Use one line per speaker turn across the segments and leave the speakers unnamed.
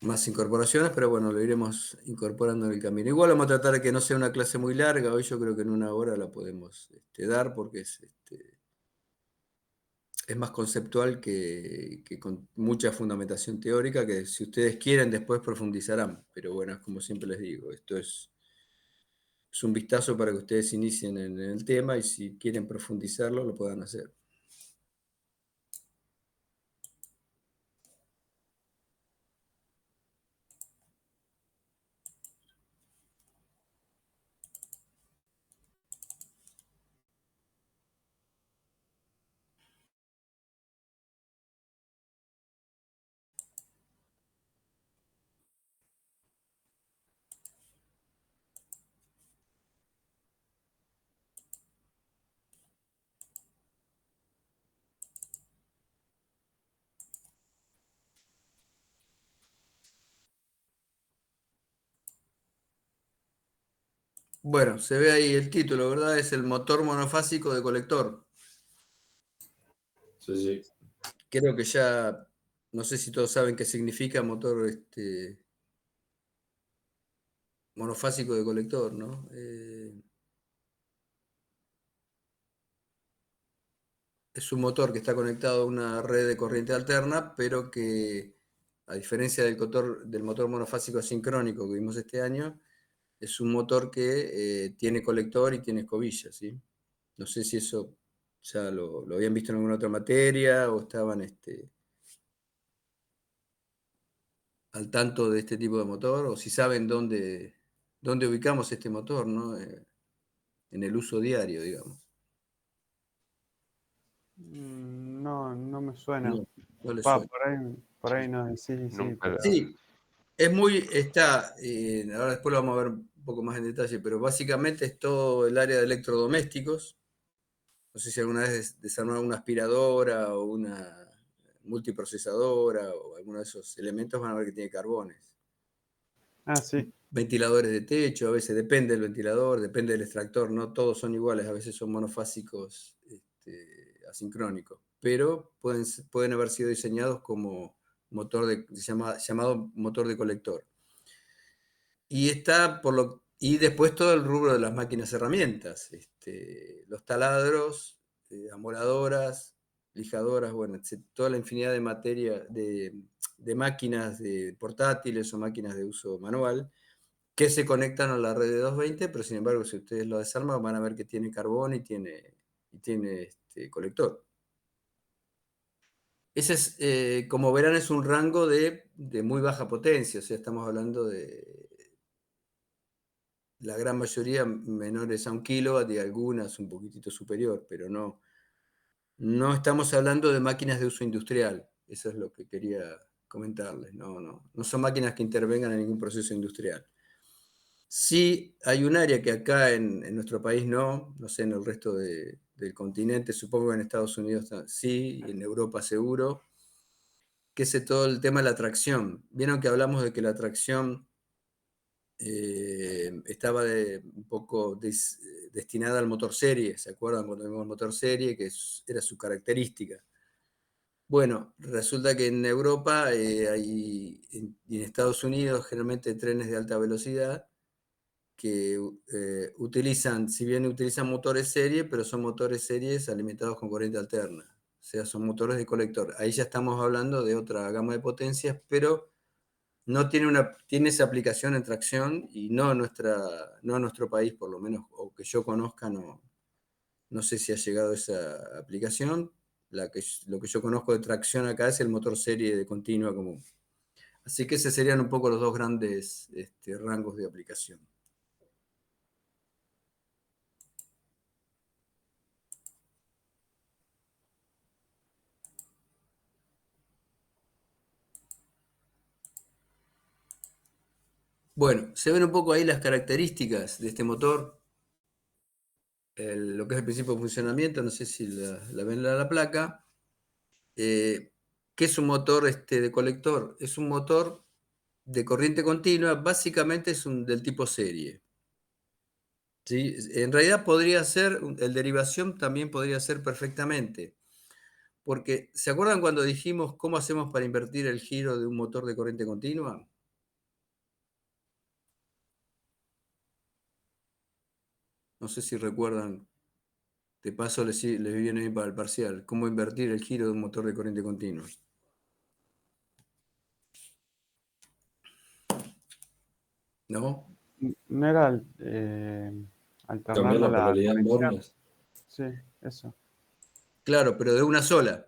más incorporaciones, pero bueno, lo iremos incorporando en el camino. Igual vamos a tratar de que no sea una clase muy larga, hoy yo creo que en una hora la podemos dar porque es más conceptual que con mucha fundamentación teórica, que si ustedes quieren después profundizarán, pero bueno, es como siempre les digo, esto es un vistazo para que ustedes inicien en el tema y si quieren profundizarlo lo puedan hacer. Bueno, se ve ahí el título, ¿verdad? Es el motor monofásico de colector.
Sí, sí.
Creo que ya, no sé si todos saben qué significa motor monofásico de colector, ¿no? Es un motor que está conectado a una red de corriente alterna, pero que, a diferencia del motor monofásico asincrónico que vimos este año, es un motor que tiene colector y tiene escobilla, ¿sí? No sé si eso ya lo habían visto en alguna otra materia o estaban al tanto de este tipo de motor, o si saben dónde ubicamos este motor, ¿no? En el uso diario, digamos.
No, no me suena.
No, no le
Va,
suena.
por ahí no, sí, sí,
Nunca
pero
Sí, ahora después lo vamos a ver un poco más en detalle, pero básicamente es todo el área de electrodomésticos. No sé si alguna vez desarmaron una aspiradora o una multiprocesadora o alguno de esos elementos, van a ver que tiene carbones.
sí.
Ventiladores de techo, a veces depende del ventilador, depende del extractor, no todos son iguales, a veces son monofásicos asincrónicos, pero pueden haber sido diseñados como llamado motor de colector. Y y después todo el rubro de las máquinas herramientas, los taladros, amoladoras, lijadoras, bueno, toda la infinidad de materia, de máquinas de portátiles o máquinas de uso manual que se conectan a la red de 220, pero sin embargo, si ustedes lo desarman, van a ver que tiene carbón y tiene colector. Ese es, como verán, es un rango de muy baja potencia, o sea, estamos hablando de la gran mayoría menores a 1 kilowatt y algunas un poquitito superior, pero no estamos hablando de máquinas de uso industrial. Eso es lo que quería comentarles. No son máquinas que intervengan en ningún proceso industrial. Sí, hay un área que acá en nuestro país no sé, en el resto del continente, supongo que en Estados Unidos sí, y en Europa seguro, que es todo el tema de la tracción. Vieron que hablamos de que la tracción estaba un poco destinada al motor serie, ¿se acuerdan cuando vimos el motor serie? Que era su característica. Bueno, resulta que en Europa y en Estados Unidos generalmente trenes de alta velocidad que utilizan, si bien utilizan motores serie, pero son motores series alimentados con corriente alterna. O sea, son motores de colector. Ahí ya estamos hablando de otra gama de potencias, pero no tiene esa aplicación en tracción y no a nuestro país, por lo menos, o que yo conozca, no sé si ha llegado esa aplicación. Lo que yo conozco de tracción acá es el motor serie de continua común. Así que esos serían un poco los dos grandes rangos de aplicación. Bueno, se ven un poco ahí las características de este motor, lo que es el principio de funcionamiento, no sé si la ven en la placa. ¿Qué es un motor de colector? Es un motor de corriente continua, básicamente del tipo serie. ¿Sí? En realidad podría ser, el derivación también podría ser perfectamente, porque ¿se acuerdan cuando dijimos cómo hacemos para invertir el giro de un motor de corriente continua? No sé si recuerdan, de paso les viene bien para el parcial, cómo invertir el giro de un motor de corriente continua. ¿No?
No era
Cambiar
alternando
la
la
polaridad en
conexión.
bornes.
Sí, eso.
Claro, pero de una sola.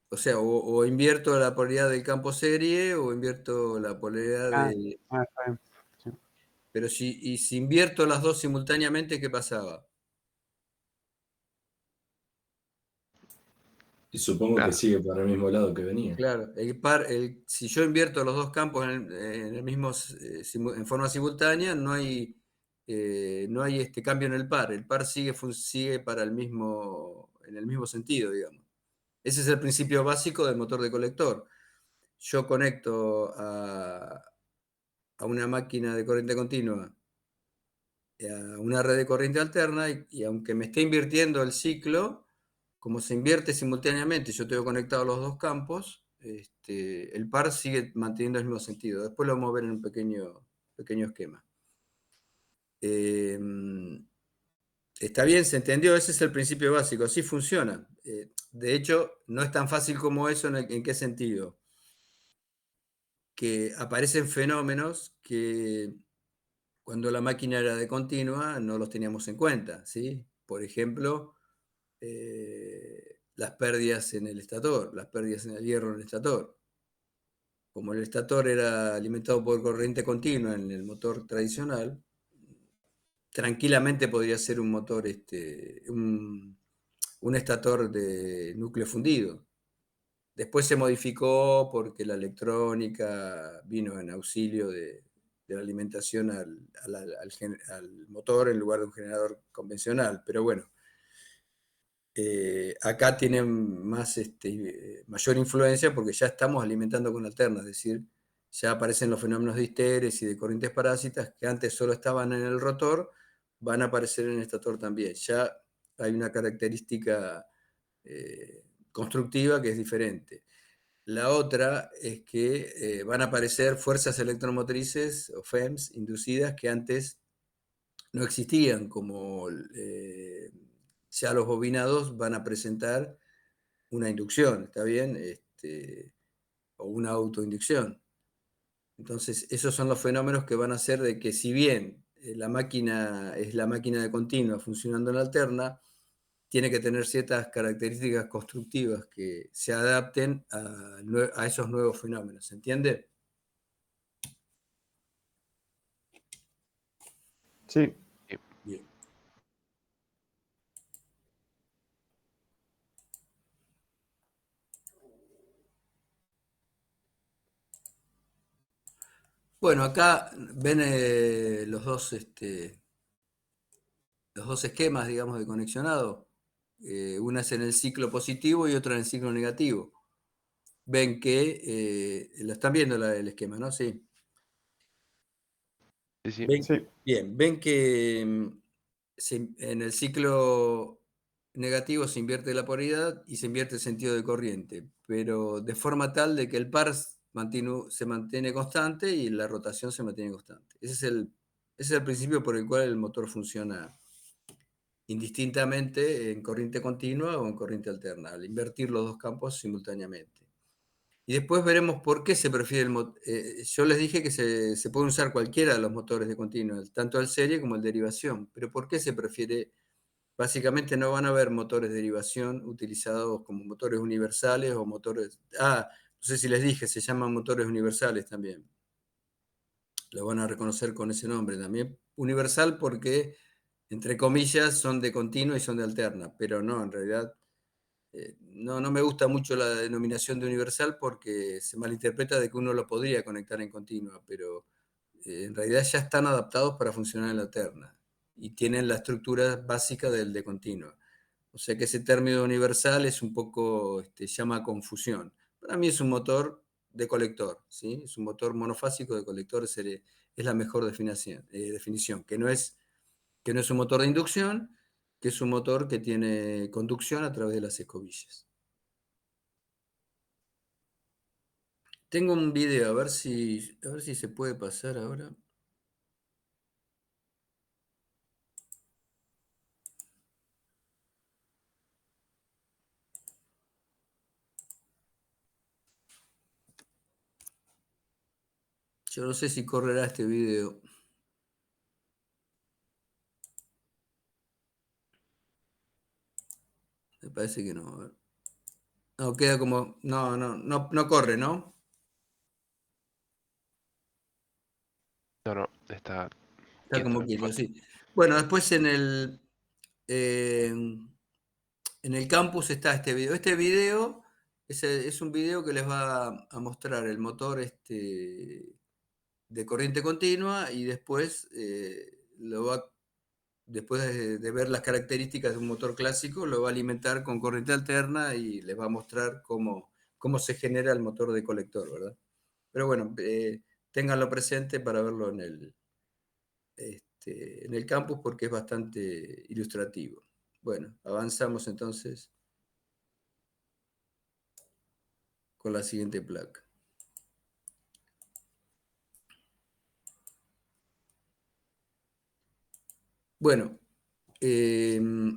O sea, o invierto la polaridad del campo serie o invierto la polaridad
Ah,
de...
está bien. Sí.
Pero si invierto las dos simultáneamente, ¿qué pasaba?
Y supongo que
Claro.
sigue para el mismo lado que venía.
Claro, si yo invierto los dos campos en el mismo, en forma simultánea, no hay este cambio en el par. El par sigue para en el mismo sentido, digamos. Ese es el principio básico del motor de colector. Yo conecto a una máquina de corriente continua a una red de corriente alterna y aunque me esté invirtiendo el ciclo, como se invierte simultáneamente, yo tengo conectado los dos campos, el par sigue manteniendo el mismo sentido. Después lo vamos a ver en un pequeño esquema. Está bien, se entendió, ese es el principio básico, así funciona. De hecho, no es tan fácil como eso, ¿en qué sentido? Que aparecen fenómenos que cuando la máquina era de continua no los teníamos en cuenta, ¿sí? Por ejemplo, las pérdidas en el estator, las pérdidas en el hierro en el estator. Como el estator era alimentado por corriente continua en el motor tradicional, tranquilamente podría ser un motor, un estator de núcleo fundido. Después se modificó porque la electrónica vino en auxilio de la alimentación al motor en lugar de un generador convencional. Pero bueno, acá tienen mayor influencia porque ya estamos alimentando con alternas, es decir, ya aparecen los fenómenos de histeres y de corrientes parásitas que antes solo estaban en el rotor, van a aparecer en el estator también. Ya hay una característica constructiva que es diferente. La otra es que van a aparecer fuerzas electromotrices o FEMS inducidas que antes no existían, como ya los bobinados van a presentar una inducción, ¿está bien? O una autoinducción. Entonces, esos son los fenómenos que van a hacer de que si bien la máquina es la máquina de continua funcionando en alterna, tiene que tener ciertas características constructivas que se adapten a esos nuevos fenómenos, ¿se entiende?
Sí.
Bien. Bueno, acá ven los dos esquemas, digamos, de conexionado. Una es en el ciclo positivo y otra en el ciclo negativo. Ven que, lo están viendo el esquema, ¿no? Sí.
Sí, sí.
Sí.
Bien, ven que en el ciclo negativo se invierte la polaridad y se invierte el sentido de corriente, pero de forma tal de que el par se mantiene constante y la rotación se mantiene constante. Ese es el principio por el cual el motor funciona indistintamente en corriente continua o en corriente alterna, al invertir los dos campos simultáneamente. Y después veremos por qué se prefiere el motor. Yo les dije que se puede usar cualquiera de los motores de continua, tanto el serie como el derivación, pero ¿por qué se prefiere? Básicamente no van a haber motores de derivación utilizados como motores universales o motores... Ah, no sé si les dije, se llaman motores universales también. Lo van a reconocer con ese nombre también. Universal porque, entre comillas, son de continua y son de alterna, pero no, en realidad no me gusta mucho la denominación de universal porque se malinterpreta de que uno lo podría conectar en continua, pero en realidad ya están adaptados para funcionar en la alterna y tienen la estructura básica del de continua. O sea que ese término universal es un poco, llama a confusión. Para mí es un motor de colector, ¿sí? Es un motor monofásico de colector, es la mejor definición, que no es un motor de inducción, que es un motor que tiene conducción a través de las escobillas. Tengo un video, a ver si se puede pasar ahora. Yo no sé si correrá este video. Me parece que no. A ver. No, queda como. No corre, ¿no?
No, está
Está
quieto
como
el
quieto,
fondo.
sí. Bueno, después en el campus está este video. Este video es un video que les va a mostrar el motor de corriente continua y después después de ver las características de un motor clásico, lo va a alimentar con corriente alterna y les va a mostrar cómo se genera el motor de colector, ¿verdad? Pero bueno, ténganlo presente para verlo en el campus porque es bastante ilustrativo. Bueno, avanzamos entonces con la siguiente placa. Bueno,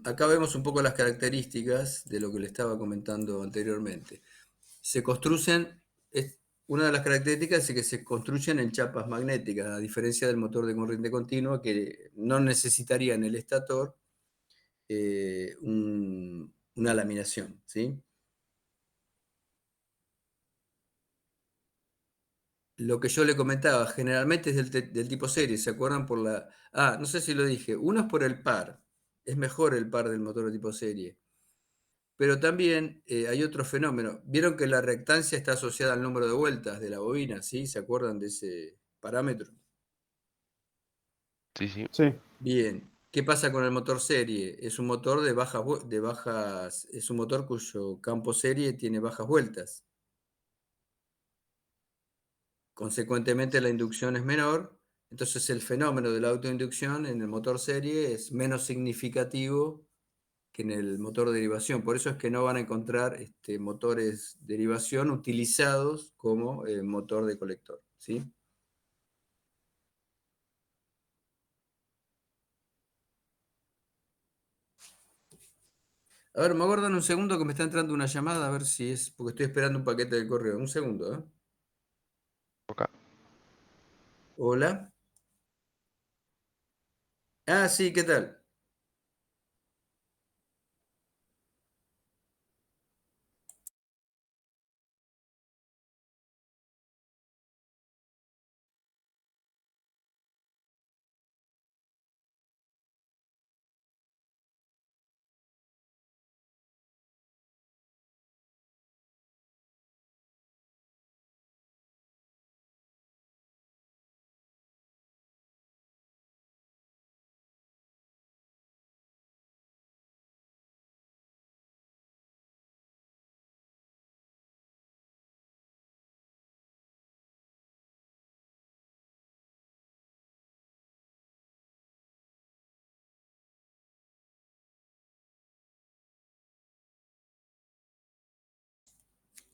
acá vemos un poco las características de lo que le estaba comentando anteriormente. Se construyen, una de las características es que se construyen en chapas magnéticas, a diferencia del motor de corriente continua que no necesitaría en el estator una laminación, ¿sí? Lo que yo le comentaba, generalmente es del tipo serie, ¿se acuerdan? No sé si lo dije, uno es por el par, es mejor el par del motor de tipo serie, pero también hay otro fenómeno. Vieron que la reactancia está asociada al número de vueltas de la bobina, ¿sí? ¿Se acuerdan de ese parámetro?
Sí, sí.
Sí.
Bien, ¿qué pasa con el motor serie? Es un motor es un motor cuyo campo serie tiene bajas vueltas. Consecuentemente la inducción es menor, entonces el fenómeno de la autoinducción en el motor serie es menos significativo que en el motor de derivación. Por eso es que no van a encontrar motores de derivación utilizados como motor de colector, ¿sí? A ver, me aguardan un segundo que me está entrando una llamada, a ver si es, porque estoy esperando un paquete de correo. Un segundo, ¿eh?
Acá.
Hola. Ah, sí, ¿qué tal?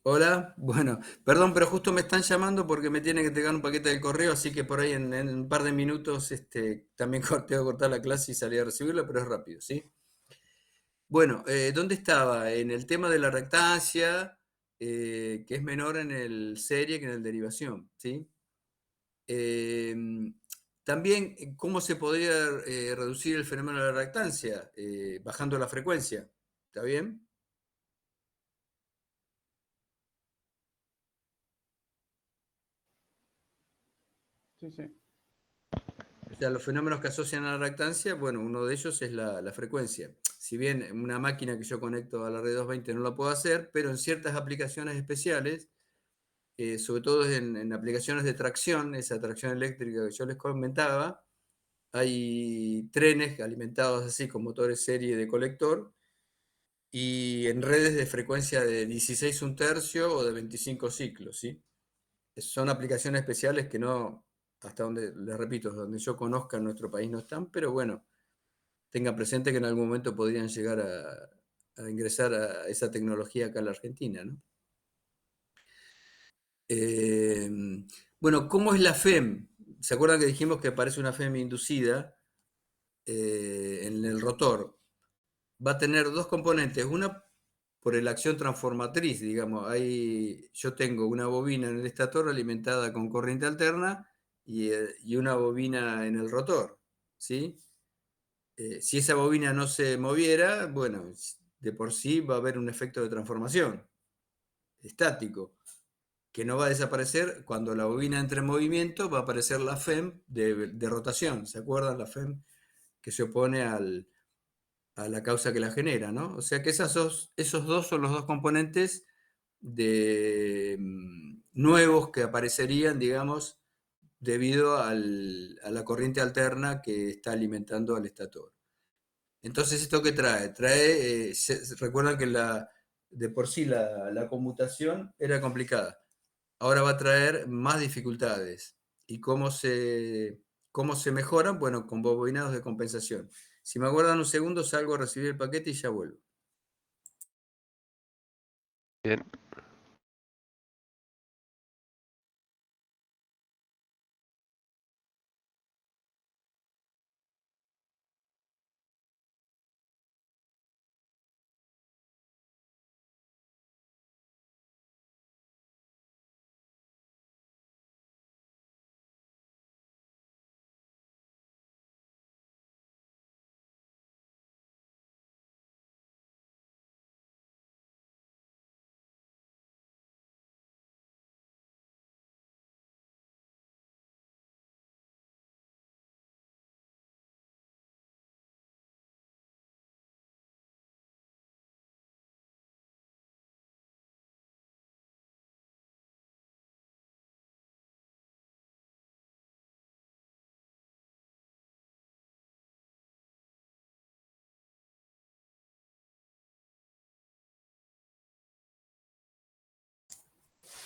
Hola, bueno, perdón, pero justo me están llamando porque me tiene que entregar un paquete del correo, así que por ahí en un par de minutos también tengo que cortar la clase y salir a recibirla, pero es rápido, ¿sí? Bueno, ¿dónde estaba? En el tema de la reactancia, que es menor en el serie que en el derivación, ¿sí? Eh, También, ¿cómo se podría reducir el fenómeno de la reactancia? Bajando la frecuencia, ¿está bien?
Sí, sí.
O sea, los fenómenos que asocian a la reactancia, bueno, uno de ellos es la frecuencia. Si bien una máquina que yo conecto a la red 220 no lo puedo hacer, pero en ciertas aplicaciones especiales, sobre todo en aplicaciones de tracción, esa tracción eléctrica que yo les comentaba, hay trenes alimentados así con motores serie de colector y en redes de frecuencia de 16 un tercio o de 25 ciclos, ¿sí? Son aplicaciones especiales que no, hasta donde, les repito, donde yo conozca en nuestro país no están, pero bueno, tengan presente que en algún momento podrían llegar a ingresar a esa tecnología acá en la Argentina, ¿no? Bueno, ¿cómo es la FEM? ¿Se acuerdan que dijimos que aparece una FEM inducida en el rotor? Va a tener dos componentes, una por la acción transformatriz, digamos, yo tengo una bobina en el estator alimentada con corriente alterna y una bobina en el rotor, ¿sí? Si esa bobina no se moviera, bueno, de por sí va a haber un efecto de transformación estático, que no va a desaparecer. Cuando la bobina entre en movimiento, va a aparecer la FEM de rotación. ¿Se acuerdan? La FEM que se opone a la causa que la genera, ¿no? O sea que esos dos son los dos componentes nuevos que aparecerían, digamos, debido a la corriente alterna que está alimentando al estator. Entonces, ¿esto qué trae? Recuerdan que de por sí la conmutación era complicada. Ahora va a traer más dificultades. ¿Y cómo se mejoran? Bueno, con bobinados de compensación. Si me aguardan un segundo, salgo a recibir el paquete y ya vuelvo.
Bien.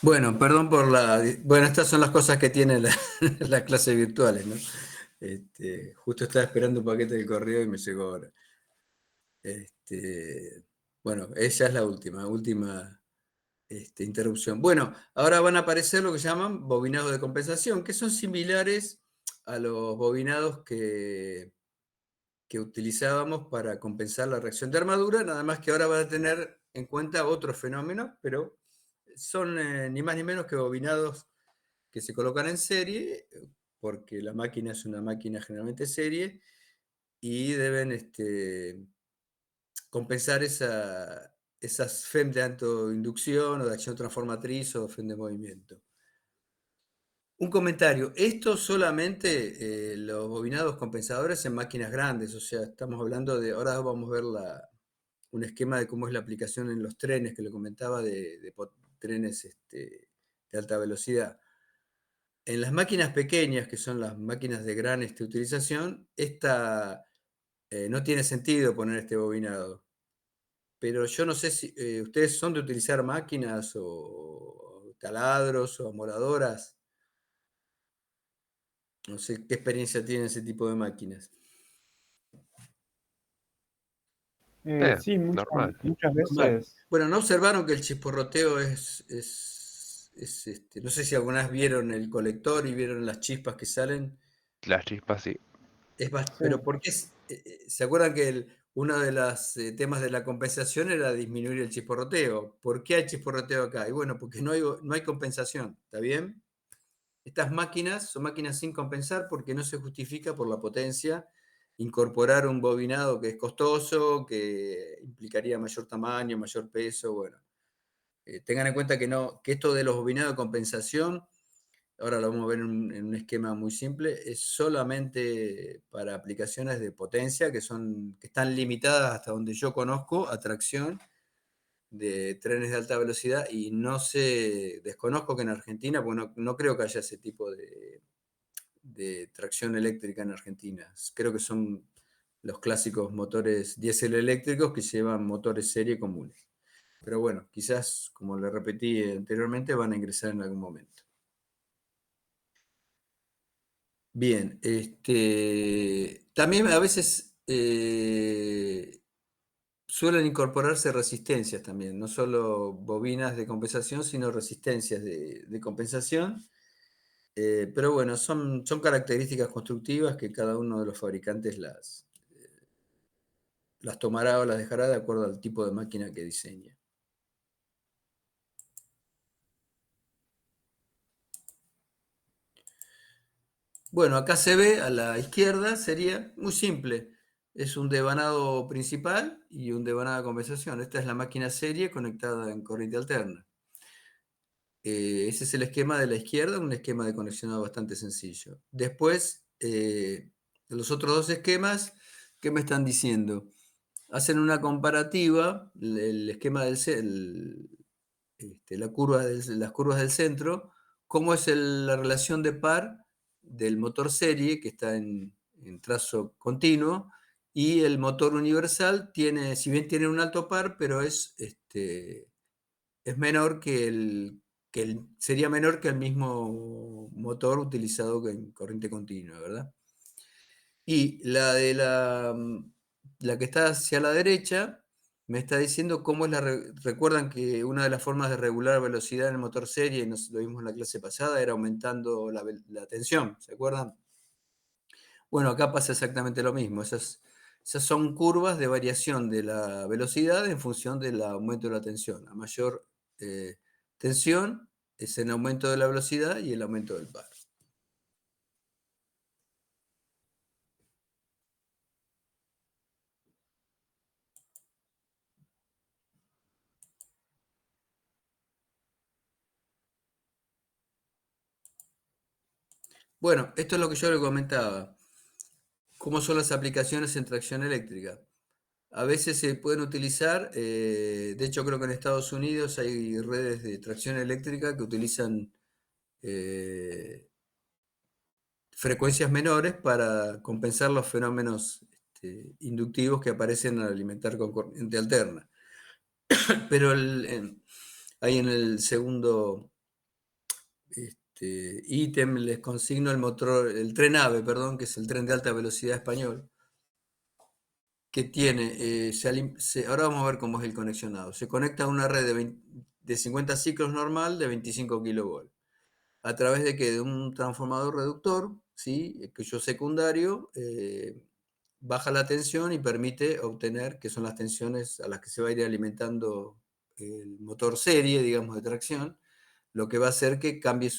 Bueno, perdón por Bueno, estas son las cosas que tienen las clases virtuales, ¿no? Justo estaba esperando un paquete del correo y me llegó ahora. Bueno, esa es la última interrupción. Bueno, ahora van a aparecer lo que llaman bobinados de compensación, que son similares a los bobinados que utilizábamos para compensar la reacción de armadura, nada más que ahora van a tener en cuenta otros fenómenos, pero son ni más ni menos que bobinados que se colocan en serie, porque la máquina es una máquina generalmente serie, y deben compensar esas FEM de alto inducción o de acción transformatriz o FEM de movimiento. Un comentario, esto solamente los bobinados compensadores en máquinas grandes, o sea, estamos hablando de, ahora vamos a ver un esquema de cómo es la aplicación en los trenes, que le comentaba, de trenes de alta velocidad. En las máquinas pequeñas, que son las máquinas de gran utilización, no tiene sentido poner este bobinado. Pero yo no sé si ustedes son de utilizar máquinas o taladros o amoladoras. No sé qué experiencia tienen ese tipo de máquinas.
Sí,
Normal.
muchas
Normal.
veces.
Bueno, ¿no observaron que el chisporroteo no sé si alguna vez vieron el colector y vieron las chispas que salen?
Las chispas sí.
Sí.
Pero ¿por qué? ¿Se acuerdan que uno de los temas de la compensación era disminuir el chisporroteo? ¿Por qué hay chisporroteo acá? Y bueno, porque no hay compensación, ¿está bien? Estas máquinas son máquinas sin compensar porque no se justifica por la potencia incorporar un bobinado que es costoso, que implicaría mayor tamaño, mayor peso. Bueno, tengan en cuenta que esto de los bobinados de compensación, ahora lo vamos a ver en un esquema muy simple, es solamente para aplicaciones de potencia que están limitadas hasta donde yo conozco a tracción de trenes de alta velocidad y desconozco que en Argentina, porque no creo que haya ese tipo de tracción eléctrica en Argentina. Creo que son los clásicos motores diésel eléctricos que llevan motores serie comunes. Pero bueno, quizás, como le repetí anteriormente, van a ingresar en algún momento. Bien, también a veces suelen incorporarse resistencias también, no solo bobinas de compensación, sino resistencias de compensación. Pero bueno, son características constructivas que cada uno de los fabricantes las tomará o las dejará de acuerdo al tipo de máquina que diseña. Bueno, acá se ve a la izquierda, sería muy simple. Es un devanado principal y un devanado de compensación. Esta es la máquina serie conectada en corriente alterna. Ese es el esquema de la izquierda, un esquema de conexionado bastante sencillo. Después, los otros dos esquemas, ¿qué me están diciendo? Hacen una comparativa, el esquema las curvas del centro, cómo es la relación de par del motor serie, que está en trazo continuo, y el motor universal tiene, si bien tiene un alto par, pero es menor sería menor que el mismo motor utilizado en corriente continua, ¿verdad? Y la que está hacia la derecha me está diciendo cómo es recuerdan que una de las formas de regular velocidad en el motor serie, lo vimos en la clase pasada, era aumentando la tensión, ¿se acuerdan? Bueno, acá pasa exactamente lo mismo. Esas son curvas de variación de la velocidad en función del aumento de la tensión. A mayor tensión es el aumento de la velocidad y el aumento del par. Bueno, esto es lo que yo le comentaba. ¿Cómo son las aplicaciones en tracción eléctrica? A veces se pueden utilizar, de hecho creo que en Estados Unidos hay redes de tracción eléctrica que utilizan frecuencias menores para compensar los fenómenos inductivos que aparecen al alimentar con corriente alterna. Pero ahí en el segundo ítem les consigno el tren AVE, perdón, que es el tren de alta velocidad español, que tiene, ahora vamos a ver cómo es el conexionado. Se conecta a una red de 50 ciclos normal de 25 kilovolts. ¿A través de qué? De un transformador reductor, ¿sí? Cuyo secundario baja la tensión y permite obtener, que son las tensiones a las que se va a ir alimentando el motor serie, digamos, de tracción, lo que va a hacer que cambie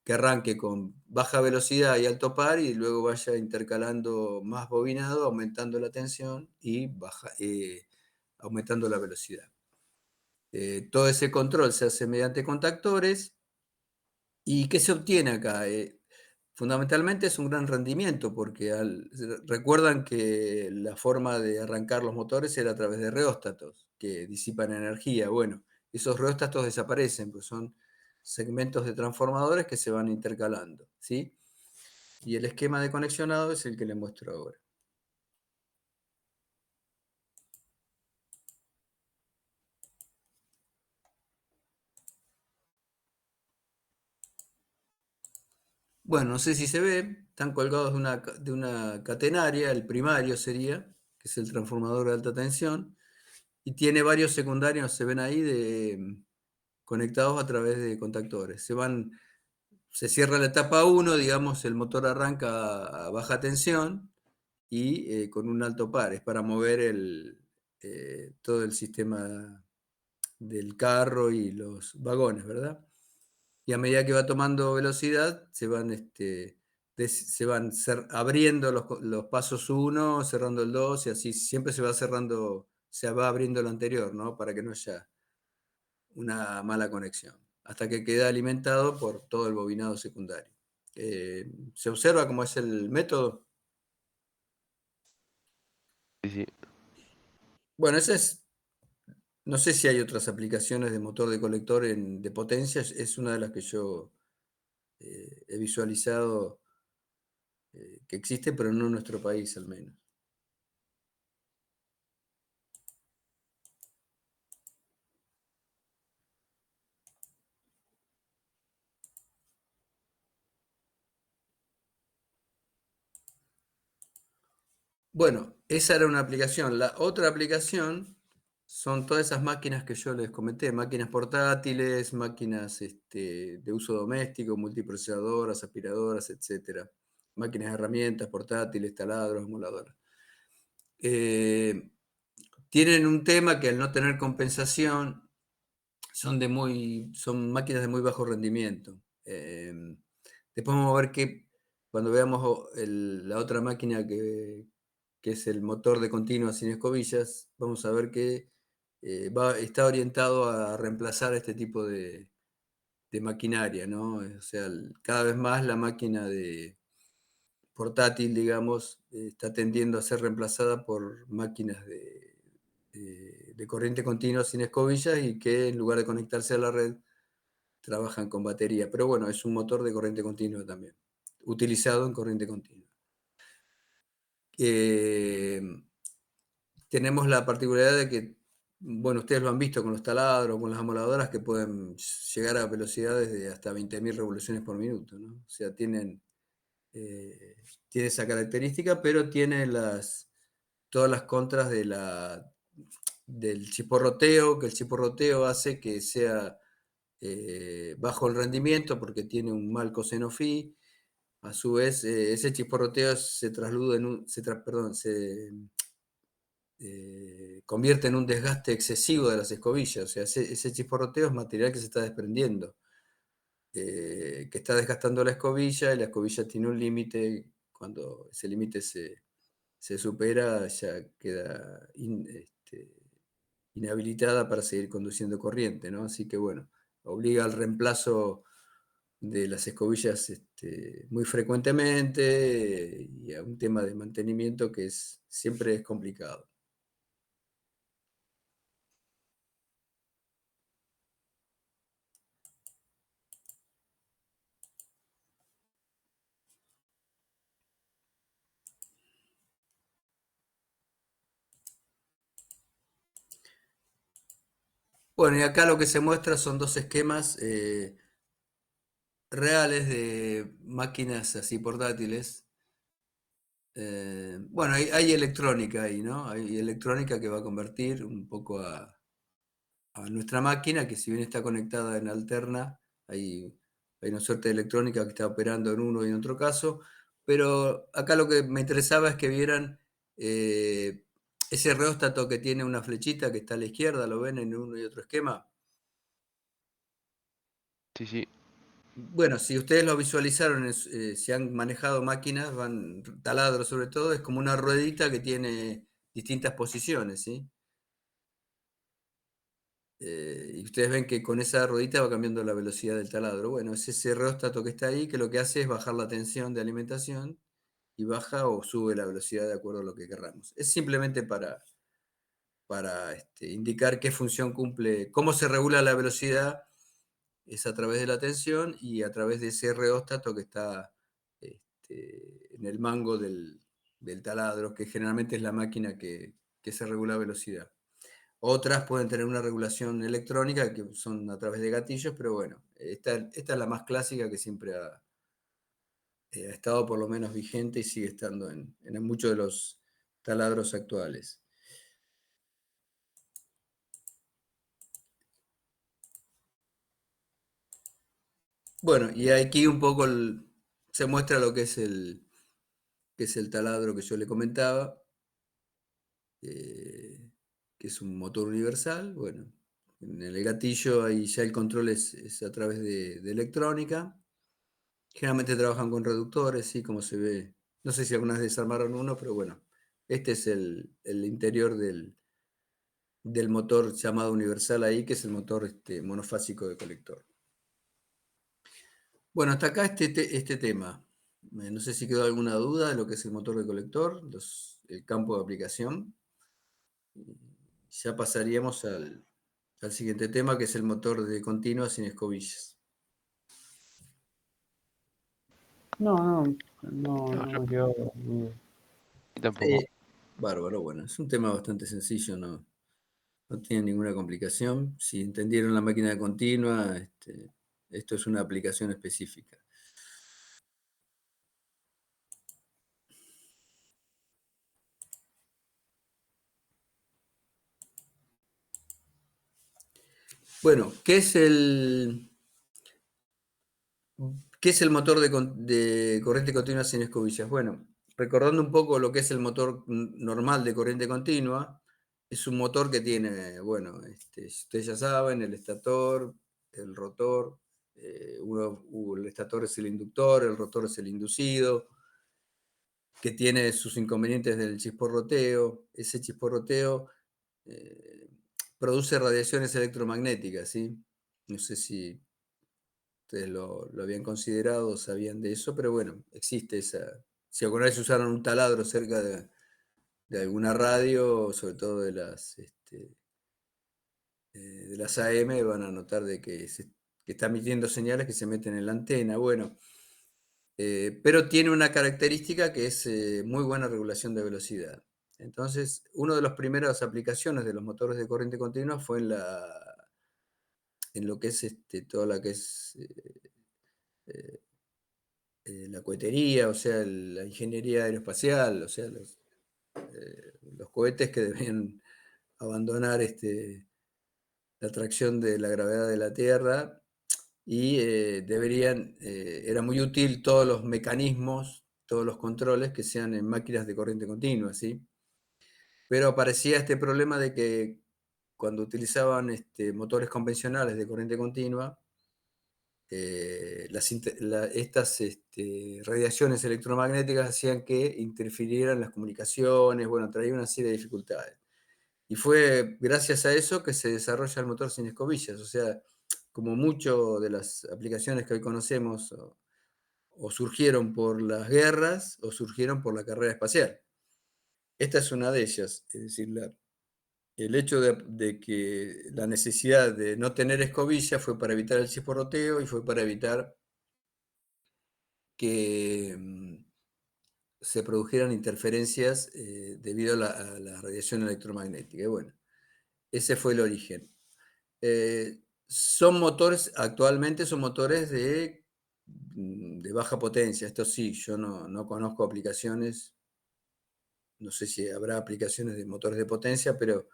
que arranque con baja velocidad y alto par y luego vaya intercalando más bobinado, aumentando la tensión y aumentando la velocidad. Todo ese control se hace mediante contactores. ¿Y qué se obtiene acá? Fundamentalmente es un gran rendimiento, porque recuerdan que la forma de arrancar los motores era a través de reóstatos, que disipan energía. Bueno, esos reóstatos desaparecen, pues son segmentos de transformadores que se van intercalando, ¿sí? Y el esquema de conexionado es el que les muestro ahora. Bueno, no sé si se ve, están colgados de una catenaria, el primario sería, que es el transformador de alta tensión, y tiene varios secundarios, se ven ahí, conectados a través de contactores. Se cierra la etapa 1, digamos, el motor arranca a baja tensión y con un alto par, es para mover todo el sistema del carro y los vagones, ¿verdad? Y a medida que va tomando velocidad, se van abriendo los pasos 1, cerrando el 2, y así siempre se va cerrando, se va abriendo lo anterior, ¿no? Para que no haya una mala conexión, hasta que queda alimentado por todo el bobinado secundario. ¿Se observa cómo es el método?
Sí, sí.
Bueno, no sé si hay otras aplicaciones de motor de colector de potencia, es una de las que yo he visualizado que existe, pero no en nuestro país al menos. Bueno, esa era una aplicación. La otra aplicación son todas esas máquinas que yo les comenté, máquinas portátiles, máquinas de uso doméstico, multiprocesadoras, aspiradoras, etc. Máquinas de herramientas, portátiles, taladros, emuladoras. Tienen un tema que al no tener compensación son máquinas de muy bajo rendimiento. Después vamos a ver cuando veamos la otra máquina que es el motor de continua sin escobillas, vamos a ver que está orientado a reemplazar este tipo de maquinaria, ¿no? O sea, cada vez más la máquina de portátil, digamos, está tendiendo a ser reemplazada por máquinas de corriente continua sin escobillas y que en lugar de conectarse a la red, trabajan con batería. Pero bueno, es un motor de corriente continua también, utilizado en corriente continua. Tenemos la particularidad de que, bueno, ustedes lo han visto con los taladros, con las amoladoras, que pueden llegar a velocidades de hasta 20.000 revoluciones por minuto, ¿no? O sea, tiene esa característica, pero tiene todas las contras del chisporroteo, que el chisporroteo hace que sea bajo el rendimiento porque tiene un mal coseno phi. A su vez, ese chisporroteo se trasluda en un, se convierte en un desgaste excesivo de las escobillas. O sea, ese chisporroteo es material que se está desprendiendo, que está desgastando la escobilla, y la escobilla tiene un límite. Cuando ese límite se supera, ya queda inhabilitada para seguir conduciendo corriente, ¿no? Así que bueno, obliga al reemplazo de las escobillas muy frecuentemente y a un tema de mantenimiento que siempre es complicado. Bueno, y acá lo que se muestra son dos esquemas reales de máquinas así portátiles. Bueno, hay electrónica ahí, ¿no? Hay electrónica que va a convertir un poco a nuestra máquina, que si bien está conectada en alterna, hay una suerte de electrónica que está operando en uno y en otro caso, pero acá lo que me interesaba es que vieran ese reóstato que tiene una flechita que está a la izquierda, ¿lo ven en uno y otro esquema?
Sí, sí.
Bueno, si ustedes lo visualizaron, si han manejado máquinas, taladros sobre todo, es como una ruedita que tiene distintas posiciones, ¿sí? Y ustedes ven que con esa ruedita va cambiando la velocidad del taladro. Bueno, es ese reóstato que está ahí que lo que hace es bajar la tensión de alimentación y baja o sube la velocidad de acuerdo a lo que querramos. Es simplemente para indicar qué función cumple, cómo se regula la velocidad, es a través de la tensión y a través de ese reóstato que está en el mango del taladro, que generalmente es la máquina que se regula velocidad. Otras pueden tener una regulación electrónica que son a través de gatillos, pero bueno, esta es la más clásica que siempre ha estado por lo menos vigente y sigue estando en muchos de los taladros actuales. Bueno, y aquí un poco se muestra lo que es el taladro que yo le comentaba, que es un motor universal. Bueno, en el gatillo ahí ya el control es a través de electrónica. Generalmente trabajan con reductores, sí, como se ve. No sé si alguna vez desarmaron uno, pero bueno, este es el interior del motor llamado universal ahí, que es el motor monofásico de colector. Bueno, hasta acá este tema. No sé si quedó alguna duda de lo que es el motor de colector, el campo de aplicación. Ya pasaríamos al siguiente tema, que es el motor de continua sin escobillas.
No me quedó.
Tampoco.
Bárbaro, bueno, es un tema bastante sencillo, no tiene ninguna complicación. Si entendieron la máquina de continua, esto es una aplicación específica. Bueno, ¿qué es el motor de corriente continua sin escobillas? Bueno, recordando un poco lo que es el motor normal de corriente continua, es un motor que tiene, bueno, ustedes ya saben, el estator, el rotor, El estator es el inductor, el rotor es el inducido, que tiene sus inconvenientes del chisporroteo. Ese chisporroteo produce radiaciones electromagnéticas, ¿sí? No sé si ustedes lo habían considerado o sabían de eso, pero bueno, existe esa. Si alguna vez usaron un taladro cerca de alguna radio, sobre todo de las AM, van a notar de que está emitiendo señales que se meten en la antena. Bueno, pero tiene una característica que es muy buena regulación de velocidad. Entonces, una de las primeras aplicaciones de los motores de corriente continua fue en lo que es toda la que es la cohetería, o sea, la ingeniería aeroespacial, o sea, los cohetes que debían abandonar la atracción de la gravedad de la Tierra y era muy útil todos los mecanismos, todos los controles que sean en máquinas de corriente continua, ¿sí? Pero aparecía este problema de que cuando utilizaban motores convencionales de corriente continua, estas radiaciones electromagnéticas hacían que interfirieran las comunicaciones, bueno, traía una serie de dificultades. Y fue gracias a eso que se desarrolla el motor sin escobillas, o sea, como muchas de las aplicaciones que hoy conocemos o surgieron por las guerras o surgieron por la carrera espacial. Esta es una de ellas, es decir, el hecho de que la necesidad de no tener escobilla fue para evitar el chisporroteo y fue para evitar que se produjeran interferencias debido a la radiación electromagnética. Y bueno, ese fue el origen. Son motores, actualmente son motores de baja potencia. Esto sí, yo no conozco aplicaciones, no sé si habrá aplicaciones de motores de potencia, pero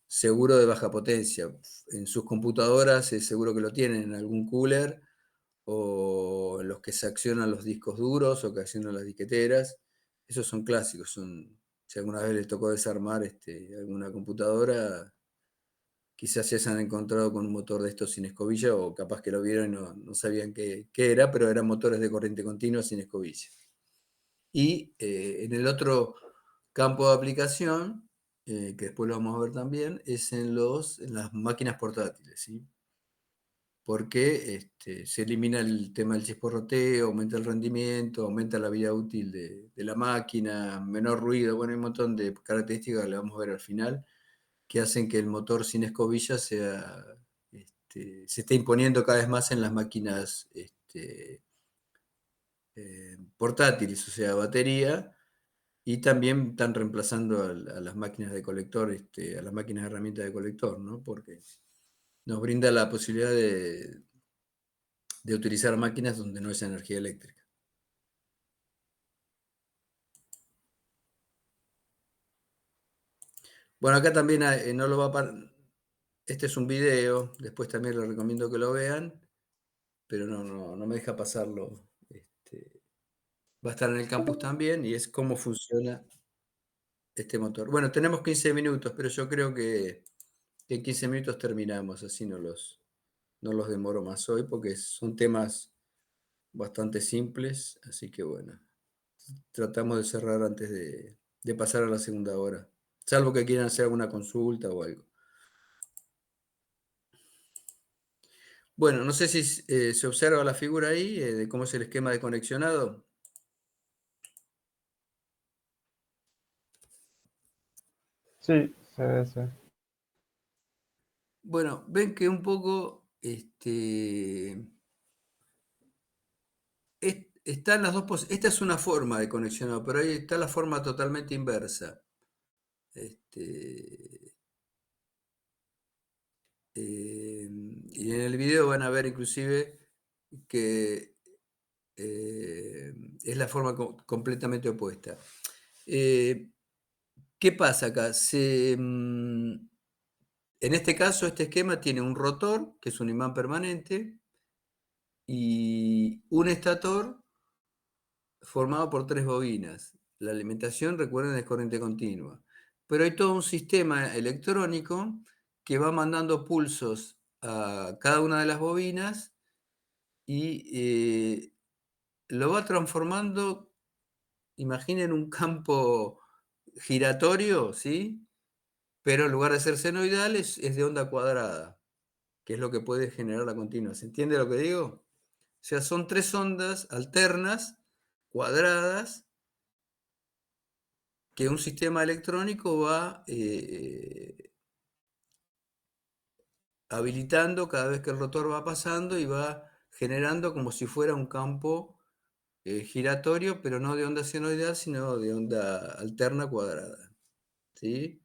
seguro de baja potencia. En sus computadoras seguro que lo tienen en algún cooler o en los que se accionan los discos duros o que accionan las disqueteras. Esos son clásicos. Si alguna vez les tocó desarmar alguna computadora, quizás se hayan encontrado con un motor de estos sin escobilla o capaz que lo vieron y no sabían qué era, pero eran motores de corriente continua sin escobilla. Y en el otro campo de aplicación, que después lo vamos a ver también, es en las máquinas portátiles, ¿sí? Porque se elimina el tema del chisporroteo, aumenta el rendimiento, aumenta la vida útil de la máquina, menor ruido, bueno, hay un montón de características que le vamos a ver al final, que hacen que el motor sin escobilla se esté imponiendo cada vez más en las máquinas portátiles, o sea, batería, y también están reemplazando a las máquinas de colector, a las máquinas de herramientas de colector, ¿no? Porque nos brinda la posibilidad de utilizar máquinas donde no es energía eléctrica. Bueno, acá también no lo va a este es un video, después también les recomiendo que lo vean, pero no me deja pasarlo. Va a estar en el campus también y es cómo funciona este motor. Bueno, tenemos 15 minutos, pero yo creo que en 15 minutos terminamos, así no los demoro más hoy, porque son temas bastante simples, así que bueno, tratamos de cerrar antes de pasar a la segunda hora, salvo que quieran hacer alguna consulta o algo. Bueno, no sé si se observa la figura ahí de cómo es el esquema de conexionado.
Sí, se ve, se ve.
Bueno, ven que un poco están las dos esta es una forma de conexionado, pero ahí está la forma totalmente inversa. Y en el video van a ver inclusive que es la forma completamente opuesta. ¿Qué pasa acá? En este caso, este esquema tiene un rotor, que es un imán permanente, y un estator formado por 3 bobinas. La alimentación, recuerden, es corriente continua. Pero hay todo un sistema electrónico que va mandando pulsos a cada una de las bobinas y lo va transformando, imaginen un campo giratorio, ¿sí? Pero en lugar de ser senoidal es de onda cuadrada, que es lo que puede generar la continua. ¿Se entiende lo que digo? O sea, son 3 ondas alternas, cuadradas, que un sistema electrónico va habilitando cada vez que el rotor va pasando y va generando como si fuera un campo giratorio, pero no de onda senoidal, sino de onda alterna cuadrada. ¿Sí?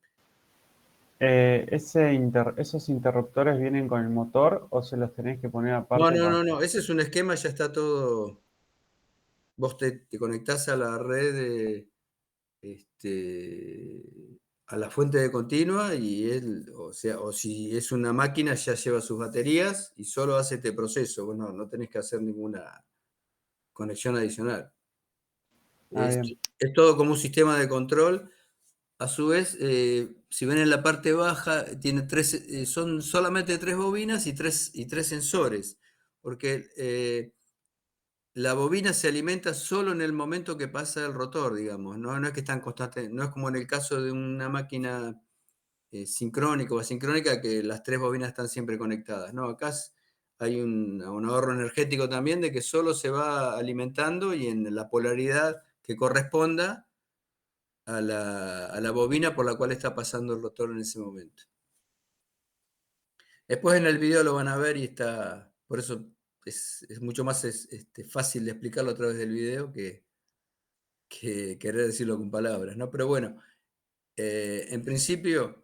¿Esos interruptores vienen con el motor o se los tenés que poner
No,
aparte?
no. Ese es un esquema, ya está todo. Vos te conectás a la red, a la fuente de continua y él, o sea, o si es una máquina, ya lleva sus baterías y solo hace este proceso. Vos no tenés que hacer ninguna conexión adicional. Es,
Bien.
es todo como un sistema de control. A su vez, si ven en la parte baja, son solamente 3 bobinas y tres sensores, porque la bobina se alimenta solo en el momento que pasa el rotor, digamos, no es que están constantes, no es como en el caso de una máquina sincrónica o asincrónica que las 3 bobinas están siempre conectadas. No, acá hay un ahorro energético también de que solo se va alimentando y en la polaridad que corresponda a la bobina por la cual está pasando el rotor en ese momento. Después en el video lo van a ver y está, por eso es mucho más fácil de explicarlo a través del video que querer decirlo con palabras, ¿no? Pero bueno, en principio,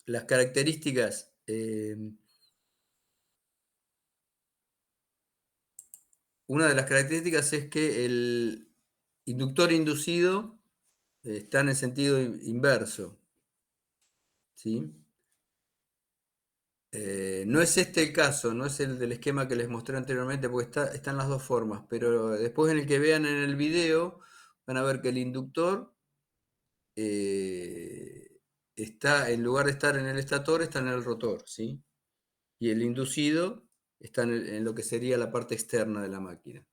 las características, una de las características es que el inductor inducido está en el sentido inverso, ¿sí? No es este el caso, no es el del esquema que les mostré anteriormente, porque están las dos formas, pero después en el que vean en el video van a ver que el inductor está, en lugar de estar en el estator, está en el rotor, ¿sí? Y el inducido está en lo que sería la parte externa de la máquina.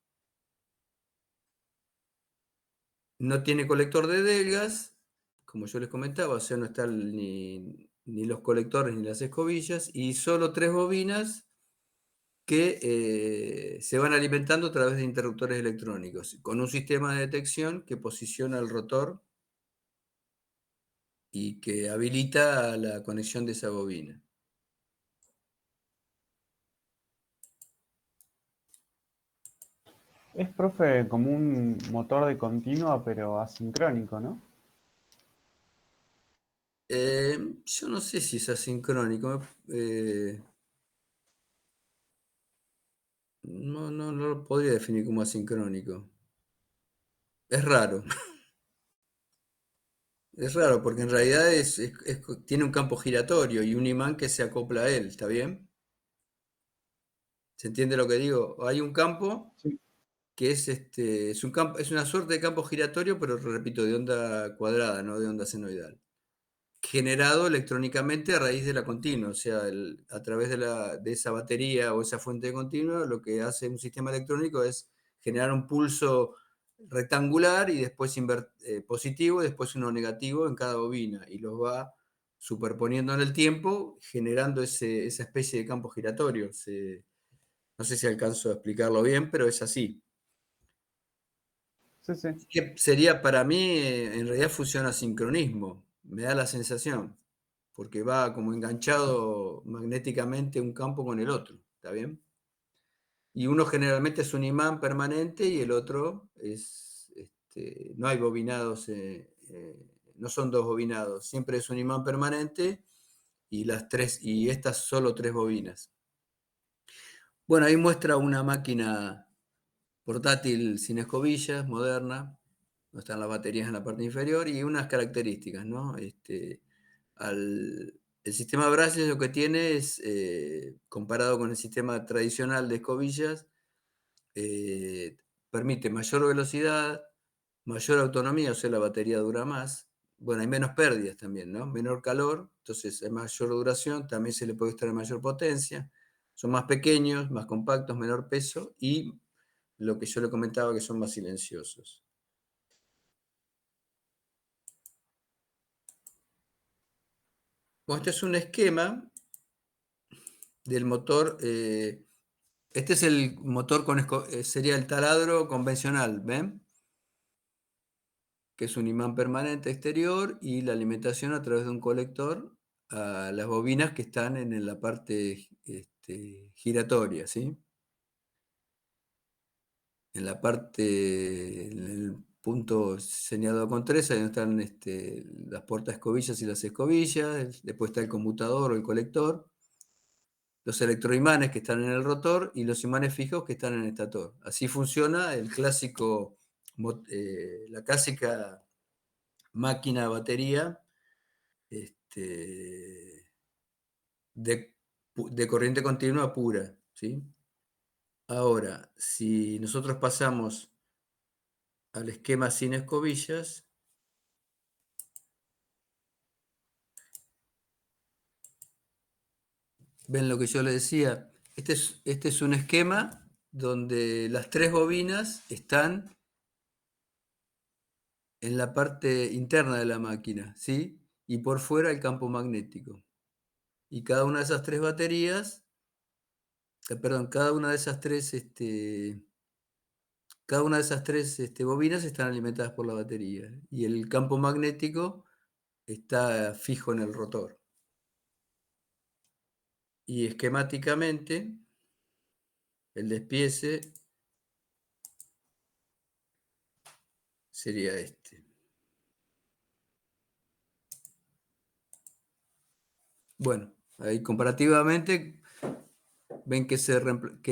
No tiene colector de delgas, como yo les comentaba, o sea, no están ni los colectores ni las escobillas, y solo 3 bobinas que se van alimentando a través de interruptores electrónicos, con un sistema de detección que posiciona el rotor y que habilita la conexión de esa bobina.
Es, profe, como un motor de continua, pero asincrónico, ¿no?
Yo no sé si es asincrónico. No lo podría definir como asincrónico. Es raro. Es raro porque en realidad tiene un campo giratorio y un imán que se acopla a él, ¿está bien? ¿Se entiende lo que digo? Hay un campo
Sí.
que es un campo, es una suerte de campo giratorio, pero repito, de onda cuadrada, no de onda senoidal. Generado electrónicamente a raíz de la continua, o sea, a través de esa batería o esa fuente de continua, lo que hace un sistema electrónico es generar un pulso rectangular y después positivo y después uno negativo en cada bobina y los va superponiendo en el tiempo, generando esa especie de campo giratorio. No sé si alcanzo a explicarlo bien, pero es así.
Sí, sí.
Que sería para mí, en realidad funciona sincronismo, me da la sensación, porque va como enganchado magnéticamente un campo con el otro, ¿está bien? Y uno generalmente es un imán permanente y el otro no hay bobinados, no son 2 bobinados, siempre es un imán permanente y estas solo 3 bobinas. Bueno, ahí muestra una máquina portátil sin escobillas, moderna, no están las baterías en la parte inferior, y unas características, ¿no? El sistema Braille lo que tiene es, comparado con el sistema tradicional de escobillas, permite mayor velocidad, mayor autonomía, o sea, la batería dura más. Bueno, hay menos pérdidas también, ¿no? Menor calor, entonces hay mayor duración, también se le puede extraer mayor potencia. Son más pequeños, más compactos, menor peso y lo que yo le comentaba que son más silenciosos. Bueno, este es un esquema del motor. Este es el motor sería el taladro convencional, ¿ven? Que es un imán permanente exterior y la alimentación a través de un colector a las bobinas que están en la parte giratoria, ¿sí? En la parte, en el punto señalado con 3, ahí donde están las portaescobillas y las escobillas, después está el conmutador o el colector, los electroimanes que están en el rotor y los imanes fijos que están en el estator. Así funciona el clásico, la clásica máquina batería de corriente continua pura, ¿sí? Ahora, si nosotros pasamos al esquema sin escobillas, ven lo que yo les decía, este es un esquema donde las 3 bobinas están en la parte interna de la máquina, ¿sí? Y por fuera el campo magnético. Y cada una de esas 3 baterías, perdón, cada una de esas 3 bobinas están alimentadas por la batería y el campo magnético está fijo en el rotor. Y esquemáticamente, el despiece sería este. Bueno, ahí comparativamente ven que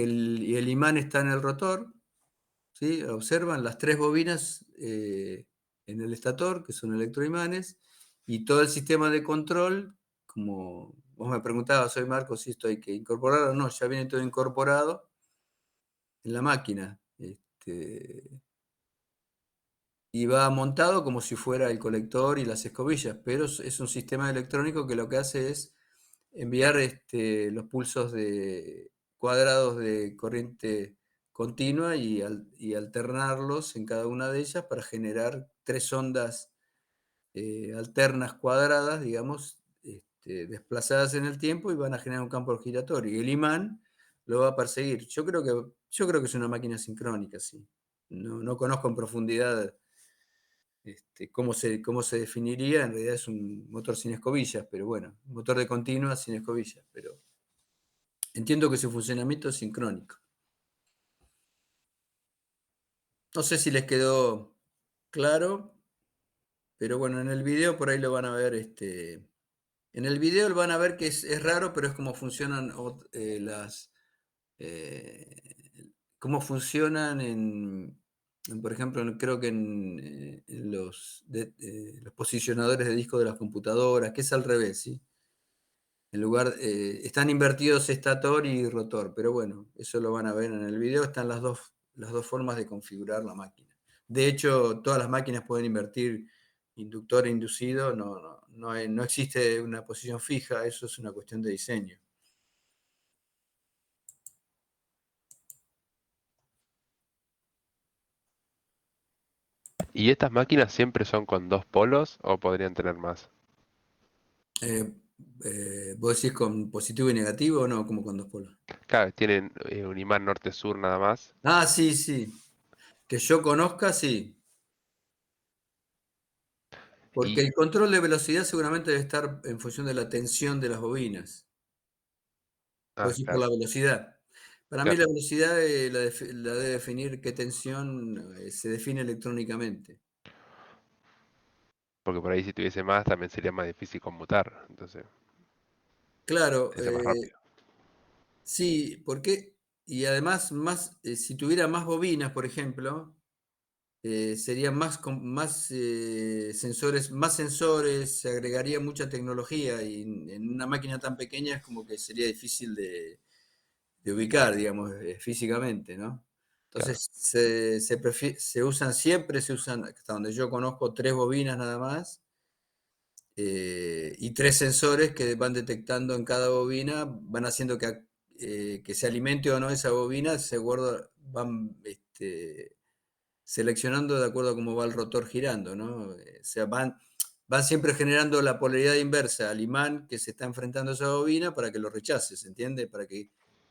el imán está en el rotor, ¿sí? Observan las 3 bobinas en el estator, que son electroimanes, y todo el sistema de control, como vos me preguntabas, soy Marco, si esto hay que incorporar o no, ya viene todo incorporado en la máquina. Y va montado como si fuera el colector y las escobillas, pero es un sistema electrónico que lo que hace es enviar los pulsos cuadrados de corriente continua y alternarlos en cada una de ellas para generar 3 ondas alternas cuadradas, digamos, desplazadas en el tiempo y van a generar un campo giratorio. Y el imán lo va a perseguir. Yo creo que es una máquina sincrónica, sí. No conozco en profundidad cómo se definiría. En realidad es un motor sin escobillas, pero bueno, un motor de continua sin escobillas, pero entiendo que su funcionamiento es sincrónico. No sé si les quedó claro, pero bueno, en el video por ahí lo van a ver. En el video van a ver que es raro, pero es como funcionan cómo funcionan por ejemplo, creo que en los posicionadores de disco de las computadoras, que es al revés, ¿sí? En lugar, están invertidos estator y rotor, pero bueno, eso lo van a ver en el video, están las dos formas de configurar la máquina. De hecho, todas las máquinas pueden invertir inductor e inducido, no existe una posición fija, eso es una cuestión de diseño.
¿Y estas máquinas siempre son con 2 polos o podrían tener más?
¿Vos decís con positivo y negativo o no? Como con 2 polos.
Claro, tienen un imán norte-sur nada más.
Ah, sí, sí. Que yo conozca, sí. Porque
Y,
el control de velocidad seguramente debe estar en función de la tensión de las bobinas. Vos decís por
claro,
la velocidad. Para mí
claro,
la velocidad la debe definir qué tensión se define electrónicamente.
porque por ahí si tuviese más también sería más difícil conmutar, entonces
Claro,
sería más rápido.
sí, porque, y además si tuviera más bobinas, por ejemplo, serían más sensores, se agregaría mucha tecnología y en una máquina tan pequeña es como que sería difícil de ubicar, digamos, físicamente, ¿no?
Claro.
Entonces se usan, hasta donde yo conozco, 3 bobinas nada más y 3 sensores que van detectando en cada bobina, van haciendo que que se alimente o no esa bobina, van seleccionando de acuerdo a cómo va el rotor girando, ¿no? O sea, van siempre generando la polaridad inversa al imán que se está enfrentando a esa bobina para que lo rechace, ¿se entiende? Para que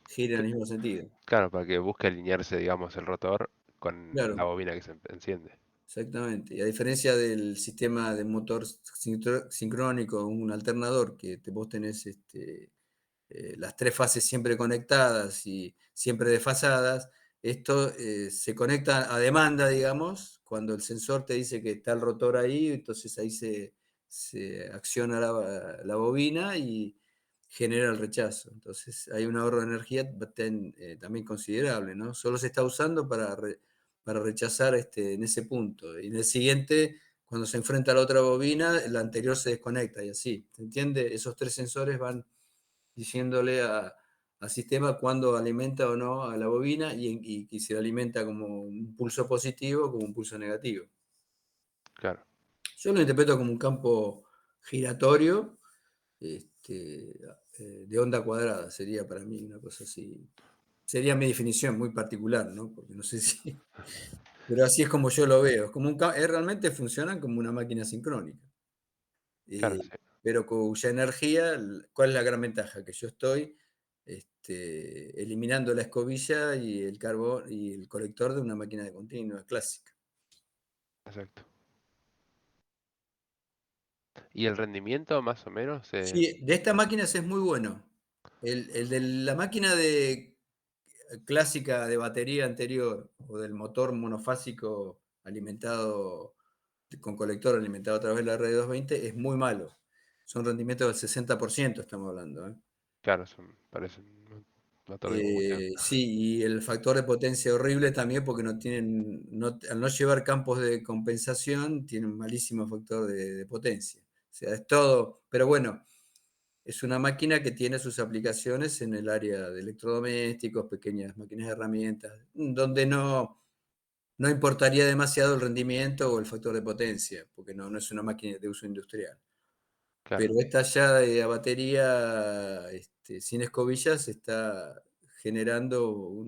gire en el mismo sentido.
Claro, para que busque alinearse, digamos, el rotor con la
Claro,
bobina que se enciende.
exactamente. Y a diferencia del sistema de motor sincrónico, un alternador, que vos tenés las tres fases siempre conectadas y siempre desfasadas, esto se conecta a demanda, digamos, cuando el sensor te dice que está el rotor ahí, entonces ahí se acciona la bobina y genera el rechazo. Entonces hay un ahorro de energía también considerable, ¿no? Solo se está usando para rechazar en ese punto. Y en el siguiente, cuando se enfrenta a la otra bobina, la anterior se desconecta y así. ¿Se entiende? Esos tres sensores van diciéndole al sistema cuándo alimenta o no a la bobina y si la alimenta como un pulso positivo o como un pulso negativo.
Claro,
Yo lo interpreto como un campo giratorio de onda cuadrada, sería para mí una cosa así. Sería mi definición muy particular, ¿no? Porque no sé si... Pero así es como yo lo veo. Es como realmente funcionan como una máquina sincrónica.
claro,
Eh,
sí.
pero cuya energía, ¿cuál es la gran ventaja? Que yo estoy eliminando la escobilla y el carbón y el colector de una máquina de continua clásica.
Exacto. ¿Y el rendimiento, más o menos?
Sí, de estas máquinas es muy bueno. El de la máquina clásica de batería anterior o del motor monofásico alimentado con colector alimentado a través de la red 220 es muy malo. Son rendimientos del 60%, estamos hablando, ¿eh?
Claro, parecen un motor de combustión.
Sí, y el factor de potencia horrible también porque al no llevar campos de compensación, tiene un malísimo factor de potencia. O sea, es todo, pero bueno, es una máquina que tiene sus aplicaciones en el área de electrodomésticos, pequeñas máquinas de herramientas, donde no importaría demasiado el rendimiento o el factor de potencia, porque no es una máquina de uso industrial.
Claro,
Pero esta ya de batería sin escobillas está generando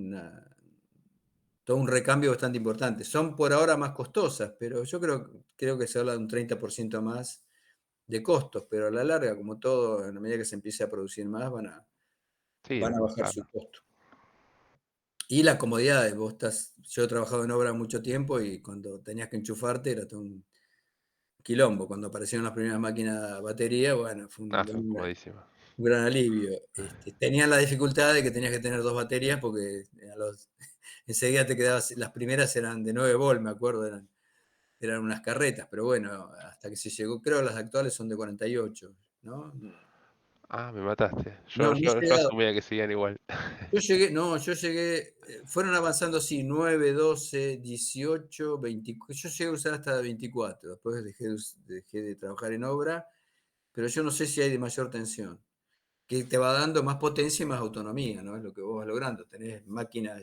todo un recambio bastante importante. Son por ahora más costosas, pero yo creo que se habla de un 30% más de costos, pero a la larga, como todo, a la medida que se empiece a producir más, van
sí,
a
debe
bajar su
bajar.
costo. Y la comodidad, yo he trabajado en obra mucho tiempo y cuando tenías que enchufarte era todo un quilombo. Cuando aparecieron las primeras máquinas a batería, bueno, fue
Ah, son comodísimas.
un gran alivio. Tenían la dificultad de que tenías que tener dos baterías porque enseguida te quedabas, las primeras eran de 9 volt, me acuerdo, eran unas carretas, pero bueno, hasta que se llegó, creo que las actuales son de 48, ¿no?
Ah, me mataste.
No, ni
Yo
llegado.
asumía que seguían igual.
Yo llegué, fueron avanzando así, 9, 12, 18, 20, yo llegué a usar hasta 24, después dejé de trabajar en obra, pero yo no sé si hay de mayor tensión, que te va dando más potencia y más autonomía, ¿no? Es lo que vos vas logrando, tenés máquinas